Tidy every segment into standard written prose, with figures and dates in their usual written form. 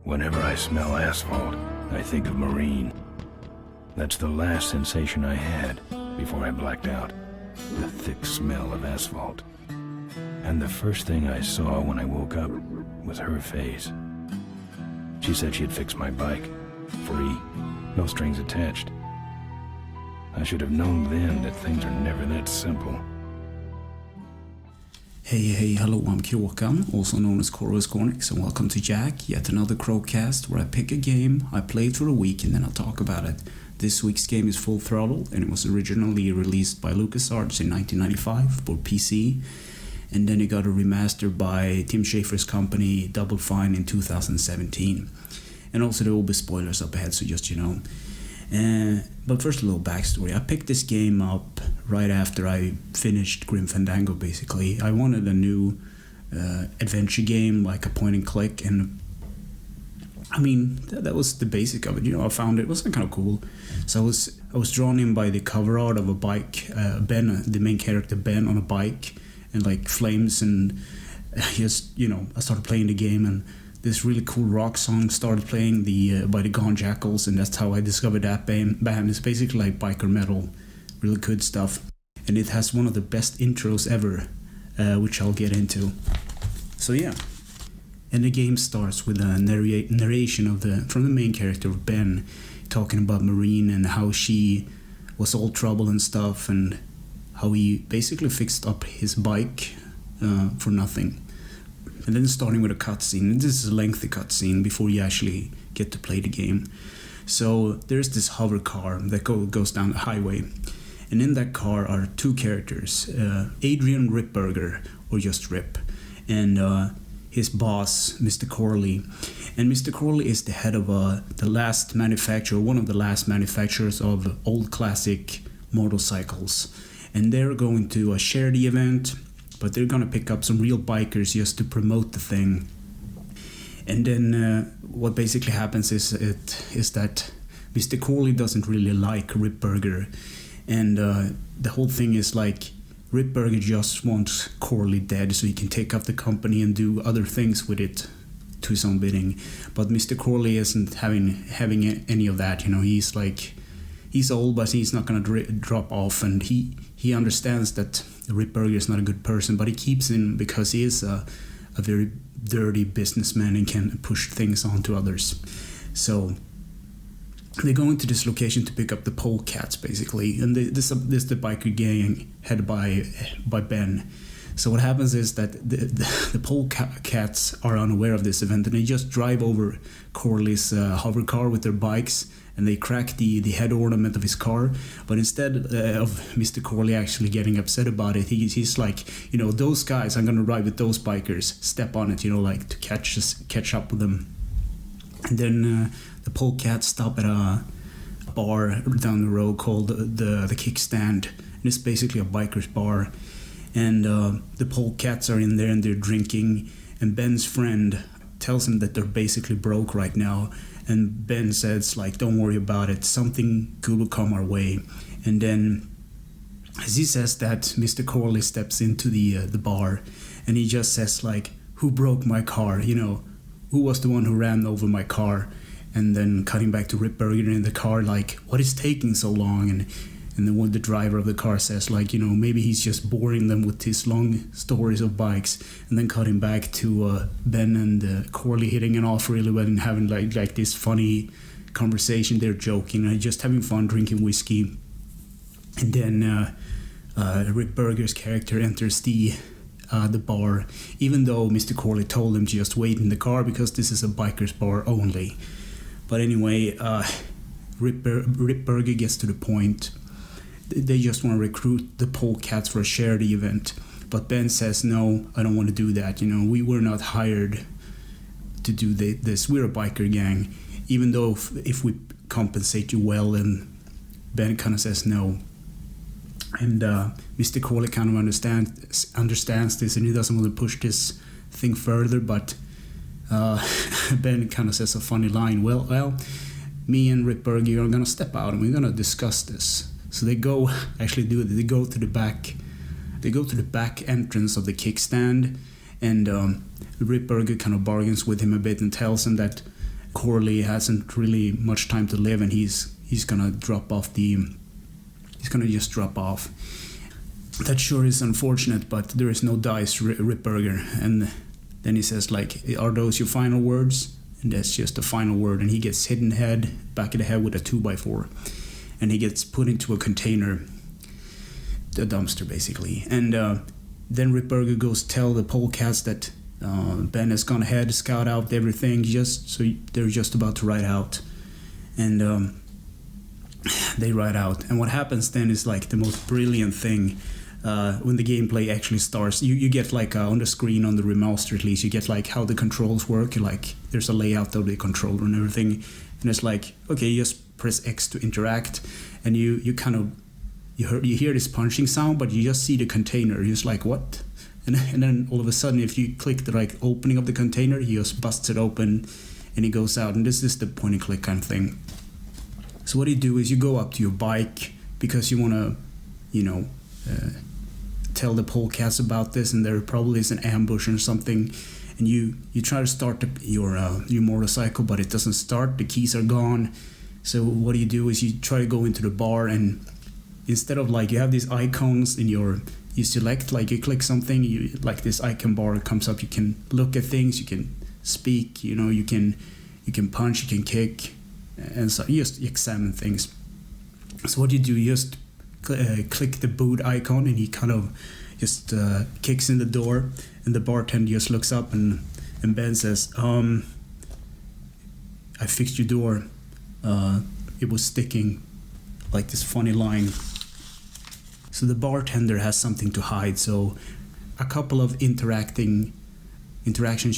Whenever I smell asphalt, I think of Marine. That's the last sensation I had before I blacked out. The thick smell of asphalt. And the first thing I saw when I woke up was her face. She said she'd fix my bike. Free. No strings attached. I should have known then that things are never that simple. Hey, hello, I'm Kråkan, also known as Cornix, and welcome to YACC, yet another Crowcast where I pick a game, I play it for a week, and then I talk about it. This week's game is Full Throttle, and it was originally released by LucasArts in 1995 for PC, and then it got a remaster by Tim Schafer's company Double Fine in 2017. And also there will be spoilers up ahead, so just you know. But first a little backstory. I picked this game up right after I finished Grim Fandango, basically. I wanted a new adventure game, like a point and click, and I mean, that was the basic of it. You know, I found it was kind of cool. So I was drawn in by the cover art of a bike, Ben, the main character Ben on a bike, and like flames, and just, you know, I started playing the game, and this really cool rock song started playing by the Gone Jackals, and that's how I discovered that band. It's basically like biker metal, really good stuff, and it has one of the best intros ever, which I'll get into. So yeah, and the game starts with a narration from the main character of Ben, talking about Marine and how she was all trouble and stuff, and how he basically fixed up his bike for nothing. And then starting with a cutscene. This is a lengthy cutscene before you actually get to play the game. So there's this hover car that goes down the highway. And in that car are two characters, Adrian Ripburger, or just Rip, and his boss, Mr. Corley. And Mr. Corley is the head of one of the last manufacturers of old classic motorcycles. And they're going to share the event, but they're gonna pick up some real bikers just to promote the thing. And then what basically happens is that Mr. Corley doesn't really like Ripburger, and the whole thing is like Ripburger just wants Corley dead so he can take up the company and do other things with it to his own bidding. But Mr. Corley isn't having any of that. You know, he's old, but he's not gonna drop off, and he understands that Ripburger is not a good person, but he keeps him because he is a very dirty businessman and can push things on to others. So they go into this location to pick up the polecats, basically, and this is the biker gang headed by Ben. So what happens is that the polecats are unaware of this event, and they just drive over Corley's hover car with their bikes, and they crack the head ornament of his car. But instead of Mr. Corley actually getting upset about it, he's like, you know, those guys, I'm gonna ride with those bikers, step on it, you know, like to catch up with them. And then the polecats stop at a bar down the road called the Kickstand, and it's basically a biker's bar. And the polecats are in there and they're drinking, and Ben's friend tells him that they're basically broke right now, and Ben says, like, don't worry about it, something good will come our way. And then as he says that, Mr. Corley steps into the bar, and he just says, like, who broke my car, you know, who was the one who ran over my car? And then cutting back to Ripburger in the car, like, what is taking so long? And then the driver of the car says, like, you know, maybe he's just boring them with his long stories of bikes. And then cutting back to Ben and Corley hitting it off really well and having like this funny conversation. They're joking and just having fun drinking whiskey. And then Ripburger's character enters the bar, even though Mr. Corley told him to just wait in the car because this is a biker's bar only. But anyway, Ripburger gets to the point. They just want to recruit the polecats for a charity event. But Ben says, no, I don't want to do that. You know, we were not hired to do this. We're a biker gang. Even though if we compensate you well, and Ben kind of says no. And Mr. Corley kind of understands this, and he doesn't want to push this thing further. But Ben kind of says a funny line. Well, me and Ripburger are going to step out and we're going to discuss this. So they go to the back entrance of the kickstand, and Ripburger kind of bargains with him a bit and tells him that Corley hasn't really much time to live, and he's gonna just drop off. That sure is unfortunate, but there is no dice, Ripburger. And then he says, like, are those your final words? And that's just the final word, and he gets hit in the head, back of the head with a 2x4, and he gets put into a container, a dumpster basically. And then Ripburger goes tell the polecats that Ben has gone ahead, scout out everything, just so they're just about to ride out. And they ride out, and what happens then is like the most brilliant thing. When the gameplay actually starts, you get like on the screen, on the remaster at least, you get like how the controls work. Like there's a layout of the controller and everything, and it's like, okay, you just press X to interact, and you kind of you hear this punching sound, but you just see the container. You're just like, what? And then all of a sudden, if you click the like opening of the container, he just busts it open, and he goes out. And this is the point and click kind of thing. So what you do is you go up to your bike because you want to, tell the polecats about this, and there probably is an ambush or something, and you try to start your motorcycle, but it doesn't start. The keys are gone. So what you do is you try to go into the bar, and instead of like, you have these icons in you select, like you click something, like this icon bar comes up. You can look at things, you can speak, you can punch, you can kick, and so you just examine things. So what you do, you just click the boot icon, and he kind of just kicks in the door, and the bartender just looks up, and Ben says, I fixed your door. It was sticking, like this funny line. So the bartender has something to hide. So a couple of interactions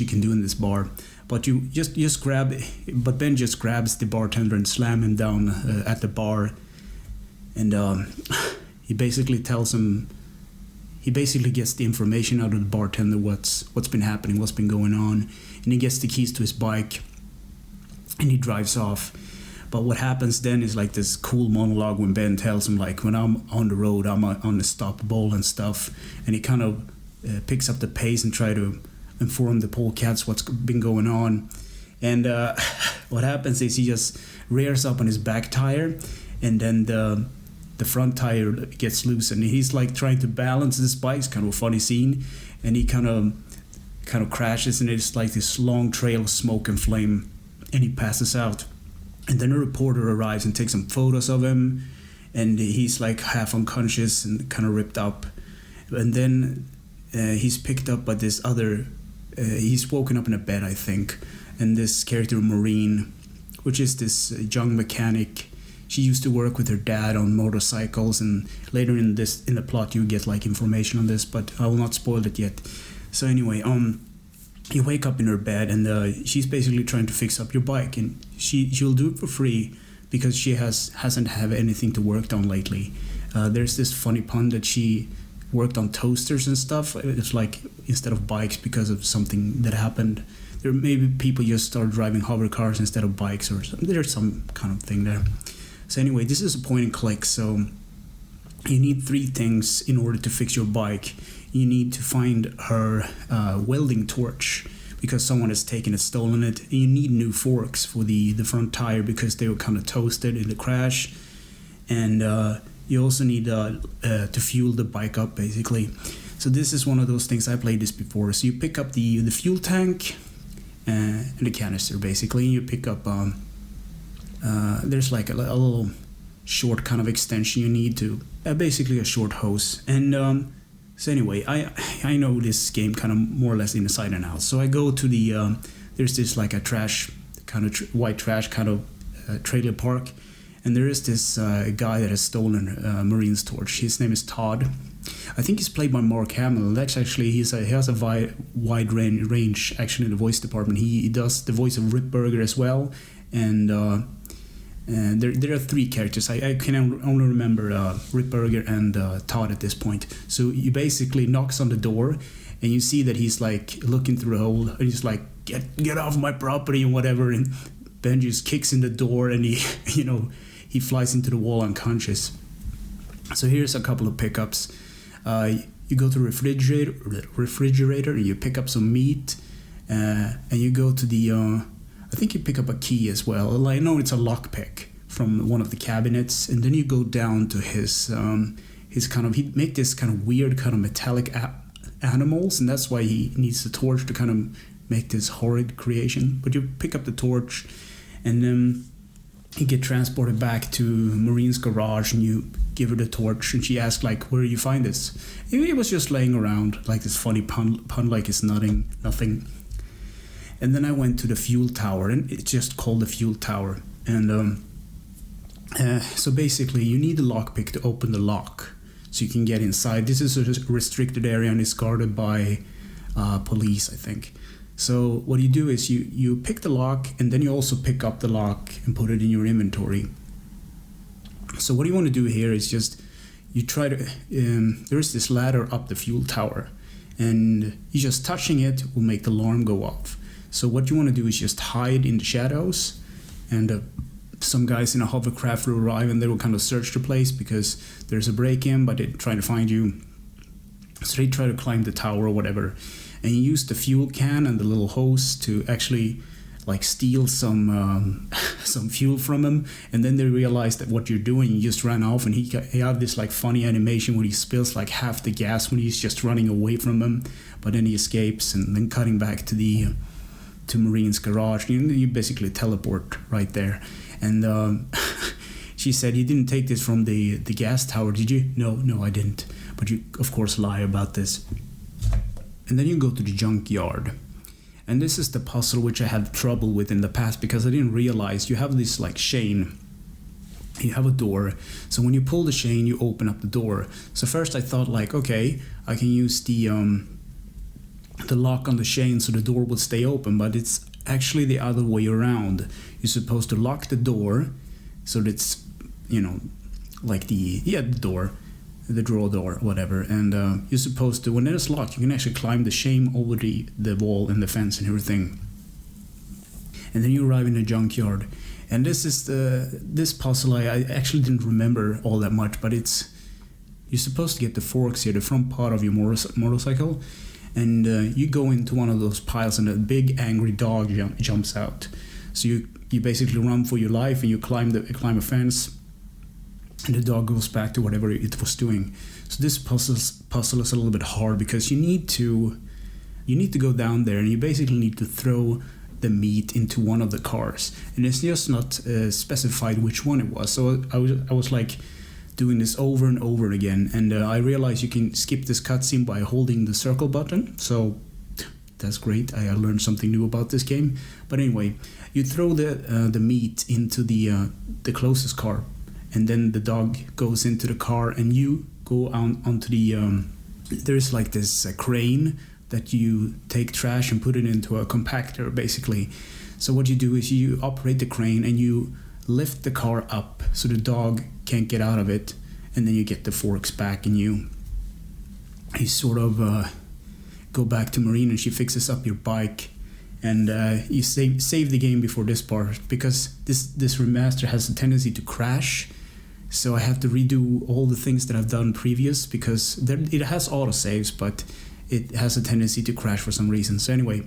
you can do in this bar, but you just but Ben just grabs the bartender and slam him down at the bar. And he basically tells him, he basically gets the information out of the bartender, what's been happening, what's been going on, and he gets the keys to his bike, and he drives off. But what happens then is like this cool monologue when Ben tells him, like, when I'm on the road, I'm unstoppable and stuff, and he kind of picks up the pace and try to inform the polecats what's been going on. And what happens is he just rears up on his back tire, and then the front tire gets loose, and he's like trying to balance this bike. It's kind of a funny scene, and he kind of crashes, and it's like this long trail of smoke and flame, and he passes out. And then a reporter arrives and takes some photos of him, and he's like half unconscious and kind of ripped up. And then he's picked up by this other, he's woken up in a bed, I think, and this character Maureen, which is this young mechanic. She used to work with her dad on motorcycles, and later in the plot you get like information on this, but I will not spoil it yet. So anyway, you wake up in her bed, and she's basically trying to fix up your bike, and she'll do it for free because she hasn't had anything to work on lately. There's this funny pun that she worked on toasters and stuff. It's like instead of bikes because of something that happened. There maybe people just start driving hover cars instead of bikes, or something. There's some kind of thing there. So anyway, this is a point and click. So you need 3 things in order to fix your bike. You need to find her welding torch because someone has taken it, stolen it. And you need new forks for the front tire because they were kind of toasted in the crash. And you also need to fuel the bike up, basically. So this is one of those things. I played this before. So you pick up the fuel tank and the canister, basically. And you pick up, there's like a little short kind of extension you need to, basically a short hose. And so anyway, I know this game kind of more or less inside and out. So I go to the, there's this like a trash, kind of white trash kind of trailer park. And there is this guy that has stolen Marine's torch. His name is Todd. I think he's played by Mark Hamill. That's actually, he has a wide range actually in the voice department. He does the voice of Ripburger as well. And there are 3 characters. I can only remember Ripburger and Todd at this point. So he basically knocks on the door, and you see that he's like looking through a hole, and he's like, get off my property and whatever. And Ben just kicks in the door, and he flies into the wall unconscious. So here's a couple of pickups. You go to the refrigerator, and you pick up some meat, and you go to the I think you pick up a key as well. I know it's a lockpick from one of the cabinets, and then you go down to his kind of, he make this kind of weird kind of metallic animals, and that's why he needs the torch to kind of make this horrid creation. But you pick up the torch, and then you get transported back to Marine's garage, and you give her the torch, and she asks like, where do you find this? It was just laying around, like this funny pun like it's nothing. And then I went to the fuel tower, and it's just called the fuel tower. And so basically, you need a lockpick to open the lock, so you can get inside. This is a restricted area, and it's guarded by police, I think. So what you do is you pick the lock, and then you also pick up the lock and put it in your inventory. So what you want to do here is just, you try to, there's this ladder up the fuel tower, and you just touching it will make the alarm go off. So what you want to do is just hide in the shadows, and some guys in a hovercraft will arrive, and they will kind of search the place because there's a break-in, but they're trying to find you. So they try to climb the tower or whatever, and you use the fuel can and the little hose to actually like steal some fuel from him, and then they realize that what you're doing, you just ran off, and he have this like funny animation where he spills like half the gas when he's just running away from him, but then he escapes, and then cutting back to Marine's garage, you basically teleport right there. And she said, you didn't take this from the gas tower, did you? No, I didn't. But you, of course, lie about this. And then you go to the junkyard. And this is the puzzle which I had trouble with in the past, because I didn't realize you have this like chain. You have a door. So when you pull the chain, you open up the door. So first I thought like, okay, I can use the lock on the chain so the door will stay open, but it's actually the other way around. You're supposed to lock the door so that it's, like the door, the drawer door, whatever, and you're supposed to, when it's locked, you can actually climb the chain over the wall and the fence and everything. And then you arrive in the junkyard, and this puzzle I actually didn't remember all that much, but you're supposed to get the forks here, the front part of your motorcycle, and you go into one of those piles, and a big angry dog jumps out. So you basically run for your life, and you climb a fence, and the dog goes back to whatever it was doing. So this puzzle is a little bit hard, because you need to go down there, and you basically need to throw the meat into one of the cars, and it's just not specified which one it was. So I was like doing this over and over again, and I realized you can skip this cutscene by holding the circle button. So that's great. I learned something new about this game. But anyway, you throw the meat into the closest car, and then the dog goes into the car, and you go onto the there's like this crane that you take trash and put it into a compactor, basically. So what you do is you operate the crane, and you lift the car up so the dog can't get out of it, and then you get the forks back, and you sort of go back to Marine, and she fixes up your bike, and you save the game before this part, because this remaster has a tendency to crash. So I have to redo all the things that I've done previous, because it has autosaves, but it has a tendency to crash for some reason. So anyway,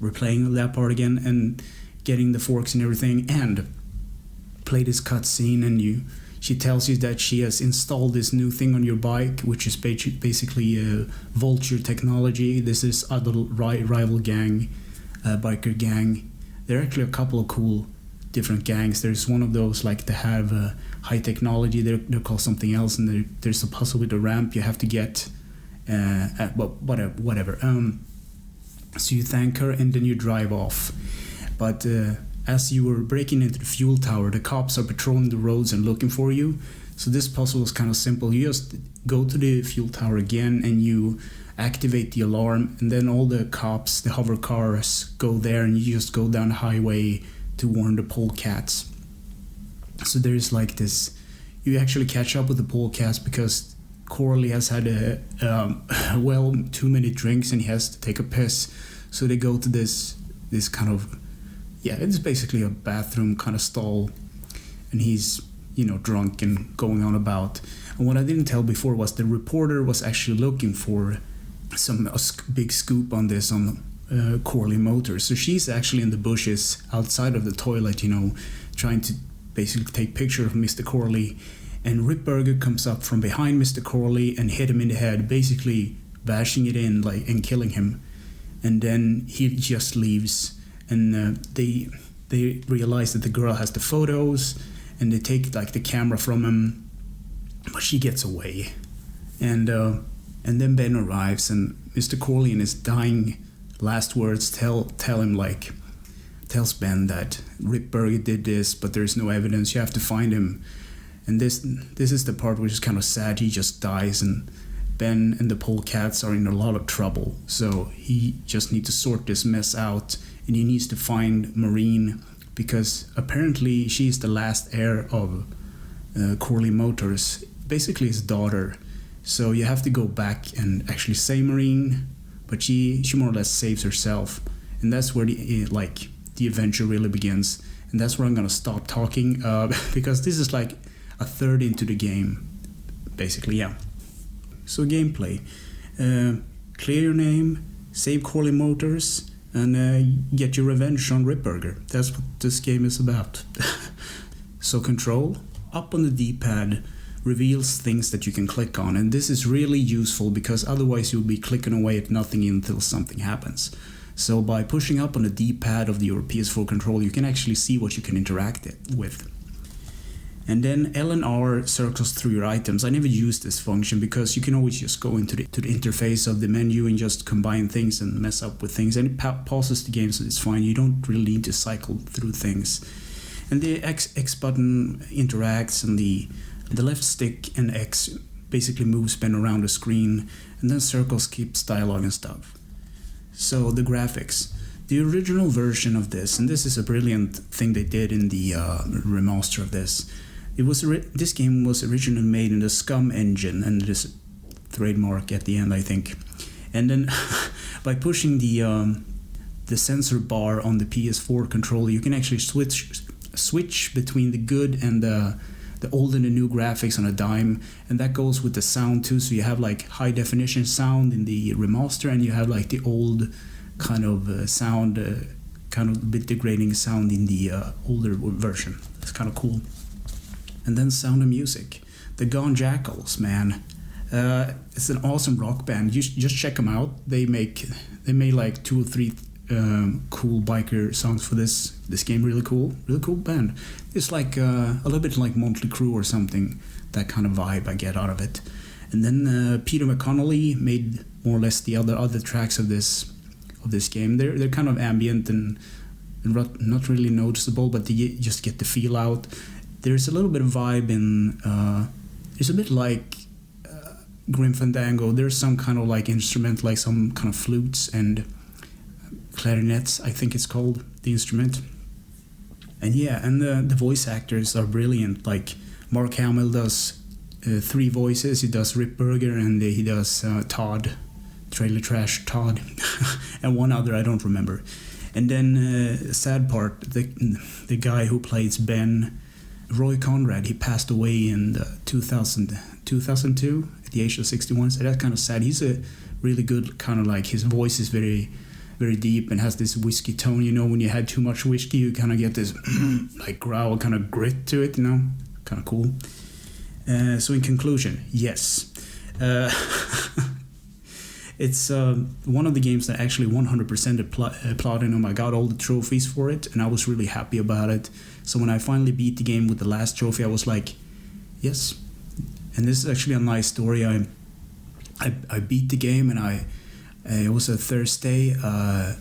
replaying that part again and getting the forks and everything, and play this cutscene, and she tells you that she has installed this new thing on your bike, which is basically Vulture technology. This is other rival gang, biker gang. There are actually a couple of cool different gangs. There's one of those like they have high technology. They're called something else, and there's a puzzle with the ramp you have to get. Whatever. So you thank her, and then you drive off. But as you were breaking into the fuel tower, the cops are patrolling the roads and looking for you. So this puzzle is kind of simple. You just go to the fuel tower again, and you activate the alarm, and then all the cops, the hover cars, go there, and you just go down the highway to warn the polecats. So there's like this, you actually catch up with the polecats because Corley has had too many drinks, and he has to take a piss. So they go to this kind of, it's basically a bathroom kind of stall, and he's drunk and going on about. And what I didn't tell before was the reporter was actually looking for a big scoop on this, on Corley Motors. So she's actually in the bushes outside of the toilet, trying to basically take picture of Mr. Corley. And Rip Burger comes up from behind Mr. Corley and hit him in the head, basically bashing it in and killing him. And then he just leaves, and they realize that the girl has the photos, and they take the camera from him, but she gets away. And then Ben arrives, and Mr. Corley in his dying last words tells Ben that Rip Burger did this, but there's no evidence. You have to find him. And this is the part which is kind of sad. He just dies, and Ben and the polecats are in a lot of trouble. So he just needs to sort this mess out, and he needs to find Maureen, because apparently she's the last heir of Corley Motors, basically his daughter. So you have to go back and actually save Maureen, but she more or less saves herself, and that's where the adventure really begins. And that's where I'm gonna stop talking, because this is like a third into the game, basically. Yeah. So gameplay: clear your name, save Corley Motors, and get your revenge on Rip Burger. That's what this game is about. So control up on the D-pad reveals things that you can click on, and this is really useful because otherwise you'll be clicking away at nothing until something happens. So by pushing up on the D-pad of your PS4 controller, you can actually see what you can interact with. And then L and R circles through your items. I never used this function because you can always just go into the interface of the menu and just combine things and mess up with things, and it pauses the game, so it's fine. You don't really need to cycle through things. And the X button interacts, and the left stick and X basically moves Ben around the screen, and then circles keeps dialogue and stuff. So the graphics. The original version of this, and this is a brilliant thing they did in the remaster of this. This game was originally made in the Scum engine, and this trademark at the end, I think. And then by pushing the sensor bar on the PS4 controller, you can actually switch between the good and the old and the new graphics on a dime, and that goes with the sound too. So you have high definition sound in the remaster, and you have the old kind of sound, kind of a bit degrading sound in the older version. It's kind of cool. And then Sound of Music, the Gone Jackals, man. It's an awesome rock band. You just check them out. They made 2 or 3 cool biker songs for this game. Really cool band. It's a little bit like Motley Crue or something. That kind of vibe I get out of it. And then Peter McConnelly made more or less the other tracks of this game. They're kind of ambient and not really noticeable, but you just get the feel out. There's a little bit of vibe in. It's a bit like Grim Fandango. There's some kind of instrument, some kind of flutes and clarinets, I think it's called, the instrument. And yeah, and the voice actors are brilliant. Mark Hamill does 3 voices. He does Rip Burger, and he does Todd, Trailer Trash Todd, and one other I don't remember. And then sad part, the guy who plays Ben, Roy Conrad, he passed away in 2002 at the age of 61. So that's kind of sad. He's a really good kind of his voice is very, very deep and has this whiskey tone. When you had too much whiskey, you kind of get this growl kind of grit to it. Kind of cool. So in conclusion, yes. It's one of the games that actually 100% platinum. I got all the trophies for it, and I was really happy about it. So when I finally beat the game with the last trophy, I was like, yes. And this is actually a nice story. I beat the game, and it was a Thursday night,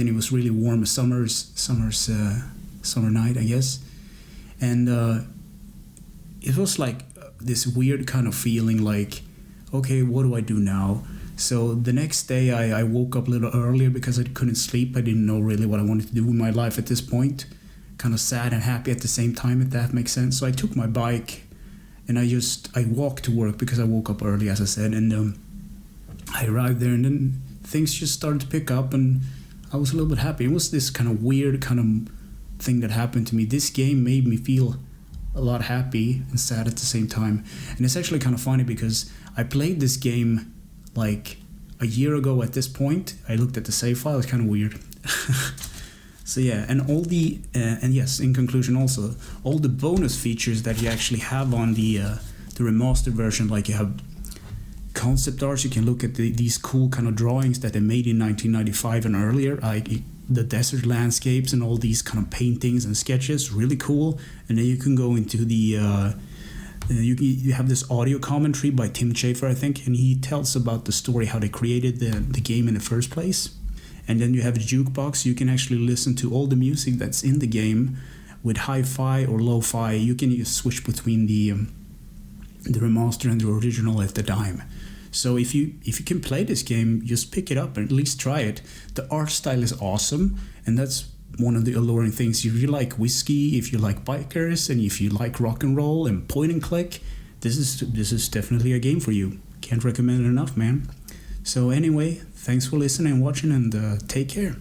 and it was really warm, summer night, I guess. And it was this weird kind of feeling okay, what do I do now? So the next day I woke up a little earlier because I couldn't sleep. I didn't know really what I wanted to do with my life at this point. Kind of sad and happy at the same time, if that makes sense. So I took my bike and I walked to work because I woke up early, as I said. And I arrived there, and then things just started to pick up, and I was a little bit happy. It was this kind of weird kind of thing that happened to me. This game made me feel a lot happy and sad at the same time. And it's actually kind of funny because I played this game a year ago at this point. I looked at the save file. It's kind of weird. So yeah, and all the and yes, in conclusion, also all the bonus features that you actually have on the remastered version, like you have concept art. You can look at these cool kind of drawings that they made in 1995 and earlier, like the desert landscapes and all these kind of paintings and sketches. Really cool. And then you can go into the you have this audio commentary by Tim Schafer, I think, and he tells about the story, how they created the game in the first place. And then you have a jukebox. You can actually listen to all the music that's in the game with hi-fi or lo-fi. You can just switch between the remaster and the original at the dime. So if you can play this game, just pick it up and at least try it. The art style is awesome, and that's one of the alluring things. If you like whiskey, if you like bikers, and if you like rock and roll and point and click, this is definitely a game for you. Can't recommend it enough, man. So anyway, thanks for listening and watching, and take care.